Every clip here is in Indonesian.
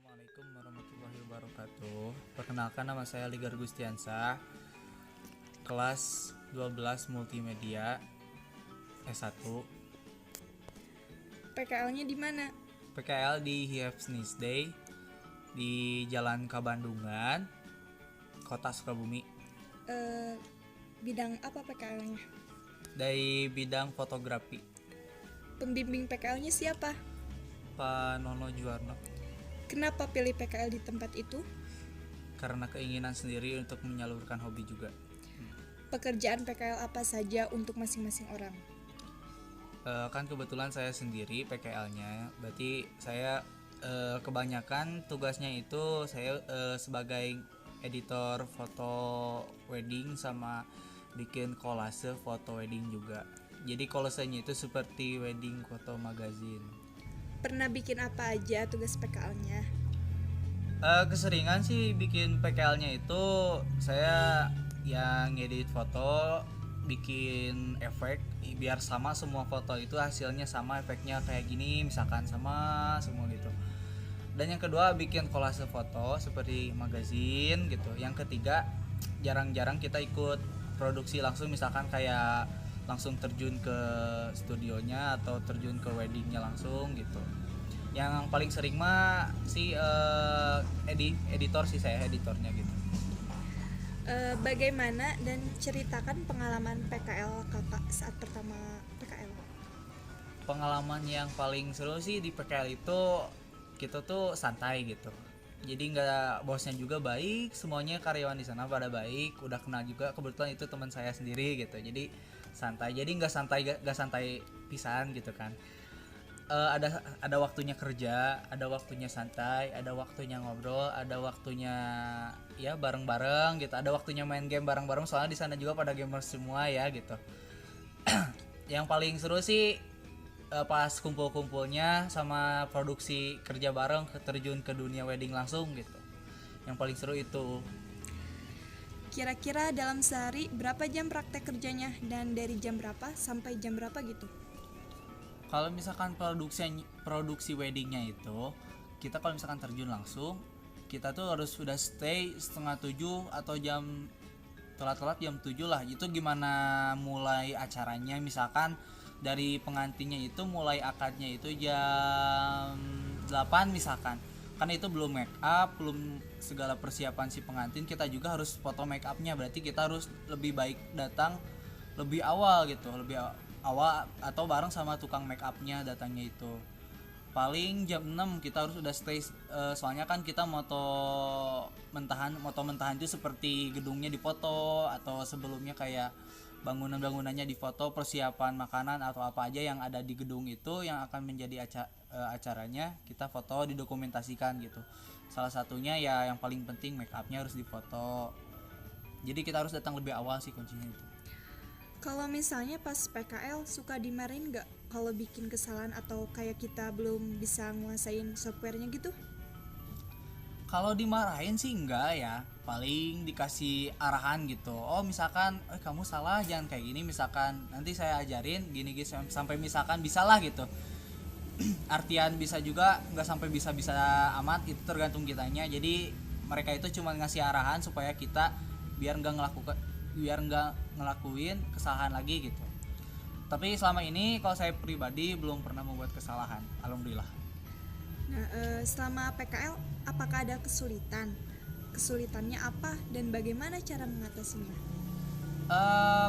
Assalamualaikum warahmatullahi wabarakatuh. Perkenalkan, nama saya Ligar Gustiansa, kelas 12 Multimedia S1. PKL-nya di mana? PKL di Hiepsnisday di Jalan Kabandungan, Kota Sukabumi. Bidang apa PKL-nya? Dari bidang fotografi. Pembimbing PKL-nya siapa? Pak Nono Juwarno. Kenapa pilih PKL di tempat itu? Karena keinginan sendiri untuk menyalurkan hobi juga. Pekerjaan PKL apa saja untuk masing-masing orang? Kan kebetulan saya sendiri PKL-nya, berarti saya kebanyakan tugasnya itu saya sebagai editor foto wedding sama bikin kolase foto wedding juga. Jadi kolasenya itu seperti wedding foto magazine. Pernah bikin apa aja tugas PKL-nya? Keseringan sih bikin PKL-nya itu saya yang ngedit foto, bikin efek biar sama semua foto itu hasilnya sama, efeknya kayak gini misalkan sama semua gitu. Dan yang kedua bikin kolase foto seperti magazine gitu. Yang ketiga jarang-jarang kita ikut produksi langsung, misalkan kayak langsung terjun ke studionya atau terjun ke weddingnya langsung gitu. Yang paling sering mah si editor sih, saya editornya gitu. Bagaimana dan ceritakan pengalaman PKL kakak saat pertama PKL. Pengalaman yang paling seru sih di PKL itu kita tuh santai gitu. Jadi nggak, bosnya juga baik, semuanya karyawan di sana pada baik, udah kenal juga, kebetulan itu teman saya sendiri gitu. Jadi santai, jadi nggak santai pisan gitu kan. Ada waktunya kerja, ada waktunya santai, ada waktunya ngobrol, ada waktunya ya bareng-bareng gitu, ada waktunya main game bareng-bareng, soalnya di sana juga pada gamers semua ya gitu. Yang paling seru sih pas kumpul-kumpulnya sama produksi kerja bareng, terjun ke dunia wedding langsung gitu. Yang paling seru itu. Kira-kira dalam sehari berapa jam praktek kerjanya dan dari jam berapa sampai jam berapa gitu? Kalau misalkan produksi weddingnya itu, kita kalau misalkan terjun langsung, kita tuh harus sudah stay setengah 7 atau jam telat-telat jam 7 lah. Itu gimana mulai acaranya, misalkan dari pengantinnya itu mulai akadnya itu jam 8 misalkan. Karena itu belum make up, belum segala persiapan si pengantin, kita juga harus foto make upnya. Berarti kita harus lebih baik datang lebih awal gitu, lebih awal atau bareng sama tukang make upnya datangnya itu. Paling jam 6 kita harus udah stay, soalnya kan kita moto mentahan itu seperti gedungnya difoto atau sebelumnya kayak bangunannya difoto, persiapan makanan atau apa aja yang ada di gedung itu yang akan menjadi acaranya kita foto, didokumentasikan gitu. Salah satunya ya yang paling penting make upnya harus difoto. Jadi kita harus datang lebih awal sih kuncinya itu. Kalau misalnya pas PKL suka dimarahin nggak kalau bikin kesalahan atau kayak kita belum bisa nguasain softwarenya gitu? Kalau dimarahin sih enggak ya, paling dikasih arahan gitu. Oh misalkan, kamu salah jangan kayak gini, misalkan nanti saya ajarin gini sampai misalkan bisalah gitu. Artian bisa juga nggak sampai bisa amat, itu tergantung kitanya. Jadi mereka itu cuma ngasih arahan supaya kita biar nggak ngelakuin kesalahan lagi gitu. Tapi selama ini kalau saya pribadi belum pernah membuat kesalahan, alhamdulillah. Nah, selama PKL apakah ada kesulitan? Kesulitannya apa dan bagaimana cara mengatasinya?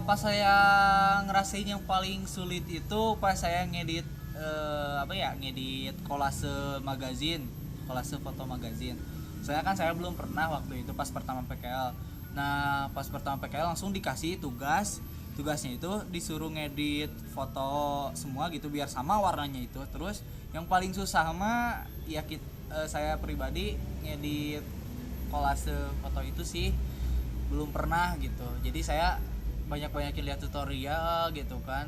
Pas saya ngerasain yang paling sulit itu pas saya ngedit ngedit kolase magazine, kolase foto magazine. Saya belum pernah waktu itu pas pertama PKL. Nah pas pertama PKL langsung dikasih tugasnya itu disuruh ngedit foto semua gitu biar sama warnanya itu. Terus yang paling susah mah ya saya pribadi ngedit kolase foto itu sih belum pernah gitu. Jadi saya banyakin lihat tutorial gitu kan,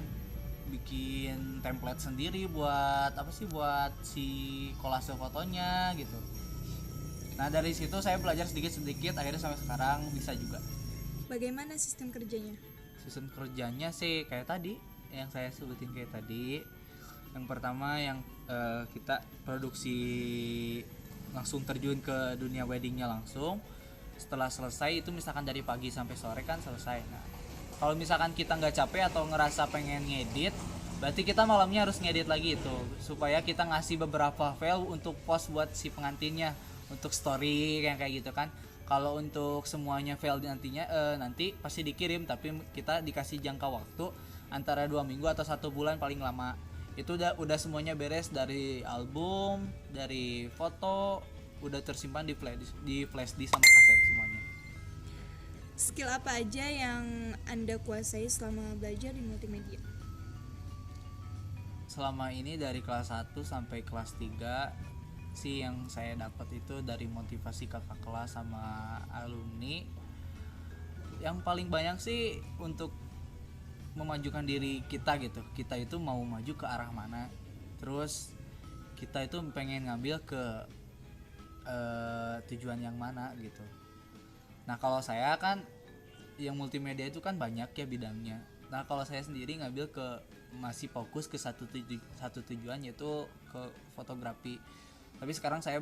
bikin template sendiri buat buat si kolase fotonya gitu. Nah dari situ saya belajar sedikit akhirnya sampai sekarang bisa juga. Bagaimana sistem kerjanya? Sistem kerjanya sih kayak tadi yang saya sebutin kayak tadi. Yang pertama yang kita produksi langsung terjun ke dunia weddingnya langsung. Setelah selesai itu misalkan dari pagi sampai sore kan selesai. Nah, kalau misalkan kita nggak capek atau ngerasa pengen ngedit, berarti kita malamnya harus ngedit lagi itu supaya kita ngasih beberapa file untuk post buat si pengantinnya untuk story yang kayak gitu kan. Kalau untuk semuanya file nantinya nanti pasti dikirim, tapi kita dikasih jangka waktu antara 2 minggu atau 1 bulan paling lama. Itu udah semuanya beres, dari album, dari foto, udah tersimpan di flash disk sama kaset semuanya. Skill apa aja yang Anda kuasai selama belajar di multimedia? Selama ini dari kelas 1 sampai kelas 3 sih yang saya dapat itu dari motivasi kakak kelas sama alumni. Yang paling banyak sih untuk memajukan diri kita gitu. Kita itu mau maju ke arah mana. Terus kita itu pengen ngambil ke tujuan yang mana gitu. Nah, kalau saya kan yang multimedia itu kan banyak ya bidangnya. Nah, kalau saya sendiri ngambil ke masih fokus ke satu tujuan, yaitu ke fotografi. Tapi sekarang saya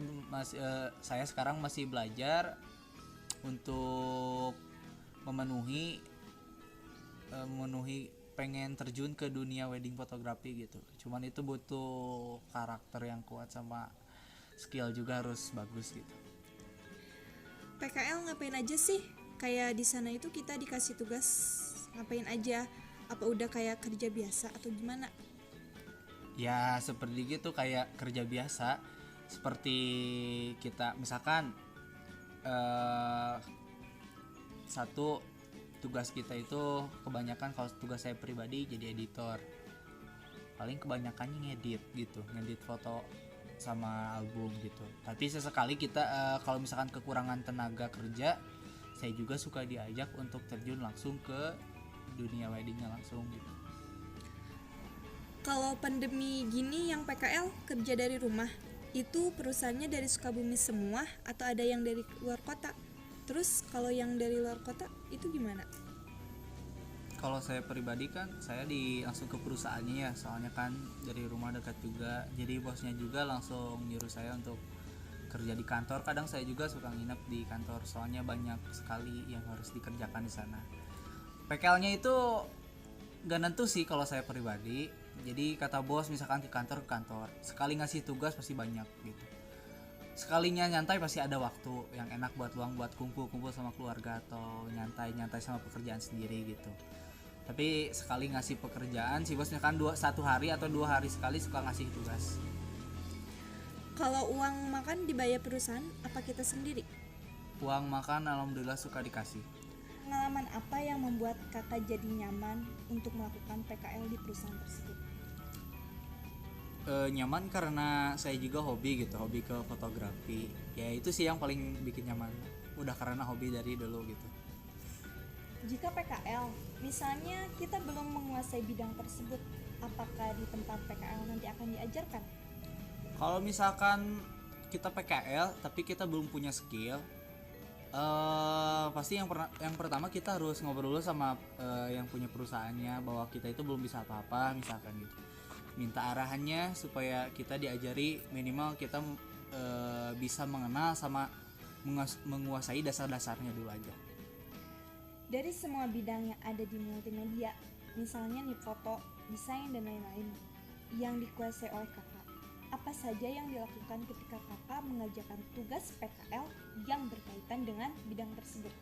sekarang masih belajar untuk memenuhi pengen terjun ke dunia wedding fotografi gitu. Cuman itu butuh karakter yang kuat sama skill juga harus bagus gitu. PKL ngapain aja sih? Kayak di sana itu kita dikasih tugas ngapain aja? Apa udah kayak kerja biasa atau gimana? Ya seperti gitu, kayak kerja biasa. Seperti kita misalkan satu tugas kita itu kebanyakan, kalau tugas saya pribadi jadi editor, paling kebanyakannya ngedit foto sama album gitu. Tapi sesekali kita kalau misalkan kekurangan tenaga kerja, saya juga suka diajak untuk terjun langsung ke dunia weddingnya langsung gitu. Kalau pandemi gini yang PKL kerja dari rumah, itu perusahaannya dari Sukabumi semua atau ada yang dari luar kota? Terus kalau yang dari luar kota itu gimana? Kalau saya pribadi kan saya langsung ke perusahaannya ya, soalnya kan dari rumah dekat juga, jadi bosnya juga langsung nyuruh saya untuk kerja di kantor. Kadang saya juga suka nginep di kantor, soalnya banyak sekali yang harus dikerjakan di sana. PKL-nya itu gak nentu sih kalau saya pribadi, jadi kata bos misalkan ke kantor, sekali ngasih tugas pasti banyak gitu. Sekalinya nyantai pasti ada waktu yang enak buat luang, buat kumpul-kumpul sama keluarga atau nyantai sama pekerjaan sendiri gitu. Tapi sekali ngasih pekerjaan si bos misalkan 1 hari atau 2 hari sekali suka ngasih tugas. Kalau uang makan dibayar perusahaan apa kita sendiri? Uang makan alhamdulillah suka dikasih. Pengalaman apa yang membuat kakak jadi nyaman untuk melakukan PKL di perusahaan tersebut? Nyaman karena saya juga hobi ke fotografi. Ya itu sih yang paling bikin nyaman. Udah karena hobi dari dulu gitu. Jika PKL, misalnya kita belum menguasai bidang tersebut, apakah di tempat PKL nanti akan diajarkan? Kalau misalkan kita PKL tapi kita belum punya skill, pasti yang pertama kita harus ngobrol dulu sama yang punya perusahaannya bahwa kita itu belum bisa apa-apa misalkan gitu. Minta arahannya supaya kita diajari, minimal kita bisa mengenal sama menguasai dasar-dasarnya dulu aja. Dari semua bidang yang ada di multimedia, misalnya nih foto, desain dan lain-lain, yang dikuasai oleh kakak, apa saja yang dilakukan ketika kakak mengerjakan tugas PKL yang berkaitan dengan bidang tersebut?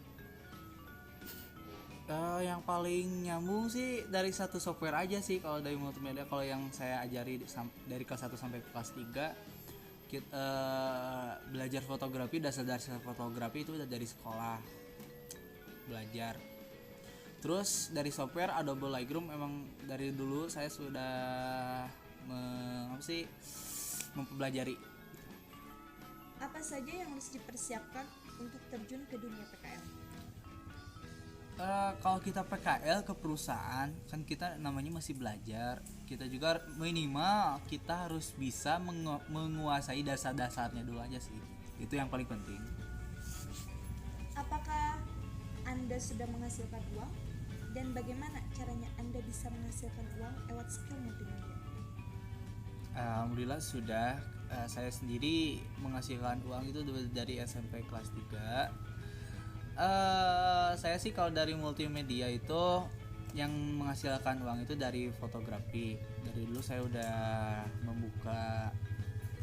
Yang paling nyambung sih dari satu software aja sih kalau dari multimedia. Kalau yang saya ajari dari kelas 1 sampai kelas 3, kita belajar fotografi, dasar-dasar fotografi itu udah dari sekolah belajar. Terus dari software Adobe Lightroom, emang dari dulu saya sudah mempelajari. Apa saja yang harus dipersiapkan untuk terjun ke dunia PKL? Kalau kita PKL ke perusahaan kan kita namanya masih belajar, kita juga minimal kita harus bisa menguasai dasar-dasarnya dulu aja sih, itu yang paling penting. Apakah Anda sudah menghasilkan uang? Dan bagaimana caranya Anda bisa menghasilkan uang lewat skill multimedia? Alhamdulillah sudah. saya sendiri menghasilkan uang itu dari SMP kelas 3. Saya sih kalau dari multimedia itu yang menghasilkan uang itu dari fotografi. Dari dulu saya udah membuka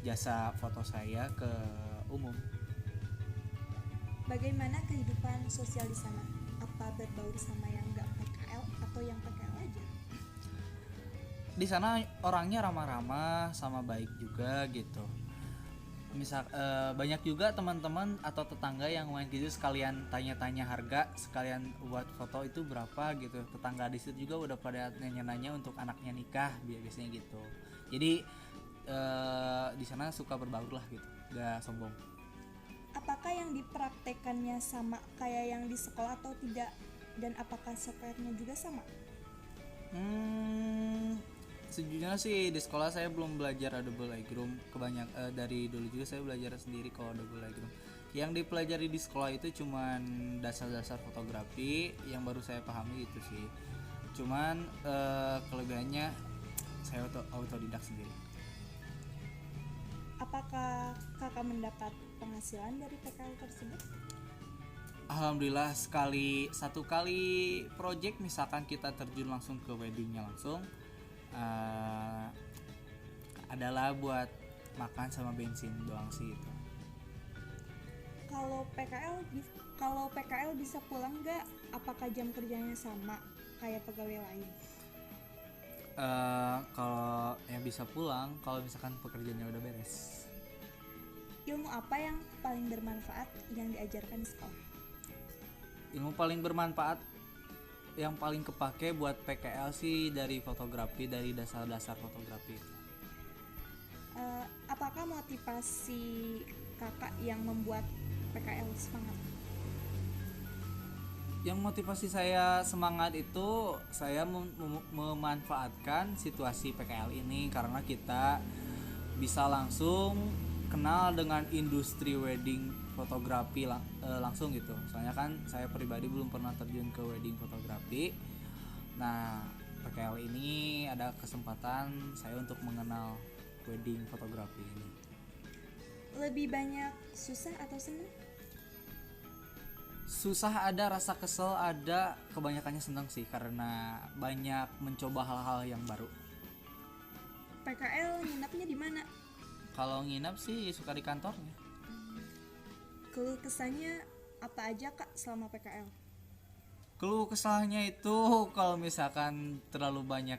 jasa foto saya ke umum. Bagaimana kehidupan sosial di sana? Apa berbaur sama yang nggak PKL atau yang PKL aja? Di sana orangnya ramah-ramah sama baik juga gitu. Banyak juga teman-teman atau tetangga yang main gitu sekalian tanya-tanya harga, sekalian buat foto itu berapa gitu. Tetangga di situ juga udah pada nanya-nanya untuk anaknya nikah biasanya gitu. Jadi di sana suka berbaur lah gitu, gak sombong. Apakah yang dipraktekannya sama kayak yang di sekolah atau tidak? Dan apakah softwarenya juga sama? Sejujurnya sih di sekolah saya belum belajar Adobe Lightroom. Dari dulu juga saya belajar sendiri kalau Adobe Lightroom. Yang dipelajari di sekolah itu cuman dasar-dasar fotografi yang baru saya pahami itu sih. Cuman kelebihannya saya autodidak sendiri. Apakah kakak mendapat penghasilan dari PKL tersebut? Alhamdulillah satu kali project misalkan kita terjun langsung ke weddingnya langsung adalah buat makan sama bensin doang sih itu. Kalau PKL bisa pulang nggak? Apakah jam kerjanya sama kayak pegawai lain? Kalau yang bisa pulang kalau misalkan pekerjaannya udah beres. Ilmu apa yang paling bermanfaat yang diajarkan di sekolah? Ilmu paling bermanfaat yang paling kepake buat PKL sih dari fotografi, dari dasar-dasar fotografi. Apakah motivasi kakak yang membuat PKL semangat? Yang motivasi saya semangat itu saya memanfaatkan situasi PKL ini karena kita bisa langsung kenal dengan industri wedding fotografi langsung gitu. Soalnya kan saya pribadi belum pernah terjun ke wedding fotografi. Nah, PKL ini ada kesempatan saya untuk mengenal wedding fotografi ini. Lebih banyak susah atau senang? Susah ada, rasa kesel ada, kebanyakannya senang sih karena banyak mencoba hal-hal yang baru. PKL nginapnya di mana? Kalau nginap sih suka di kantornya. Keluh kesahnya apa aja kak selama PKL? Keluh kesahnya itu kalau misalkan terlalu banyak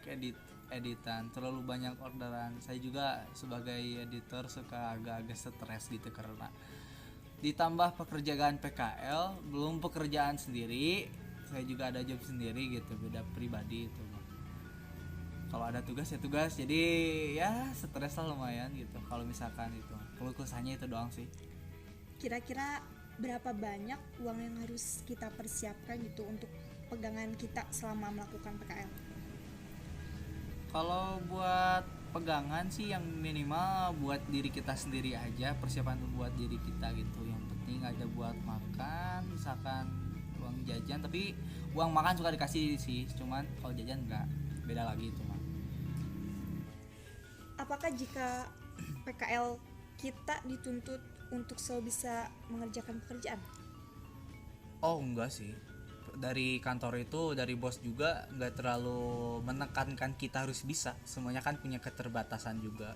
editan, terlalu banyak orderan. Saya juga sebagai editor suka agak-agak stres gitu karena ditambah pekerjaan PKL, belum pekerjaan sendiri. Saya juga ada job sendiri gitu, beda pribadi itu. Kalau ada tugas ya tugas, jadi ya stres lah lumayan gitu. Kalau misalkan itu keluh kesahnya itu doang sih. Kira-kira berapa banyak uang yang harus kita persiapkan gitu untuk pegangan kita selama melakukan PKL? Kalau buat pegangan sih yang minimal buat diri kita sendiri aja, persiapan buat diri kita gitu. Yang penting ada buat makan, misalkan uang jajan, tapi uang makan suka dikasih sih, cuman kalau jajan enggak, beda lagi itu mah. Apakah jika PKL kita dituntut untuk selalu bisa mengerjakan pekerjaan? Oh enggak sih, dari kantor itu, dari bos juga nggak terlalu menekankan kita harus bisa, semuanya kan punya keterbatasan juga.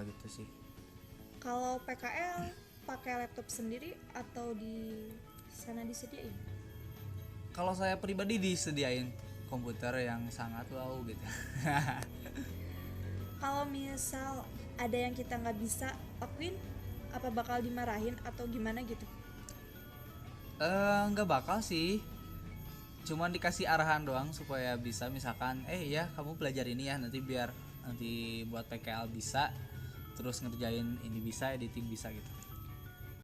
Gitu sih. Kalau PKL pakai laptop sendiri atau di sana disediain? Kalau saya pribadi disediain komputer yang sangat wow gitu. Kalau misal ada yang kita nggak bisa lakuin, apa bakal dimarahin atau gimana gitu? Nggak bakal sih, cuman dikasih arahan doang supaya bisa, misalkan ya kamu belajar ini ya, nanti buat PKL bisa, terus ngerjain ini bisa, editing bisa gitu.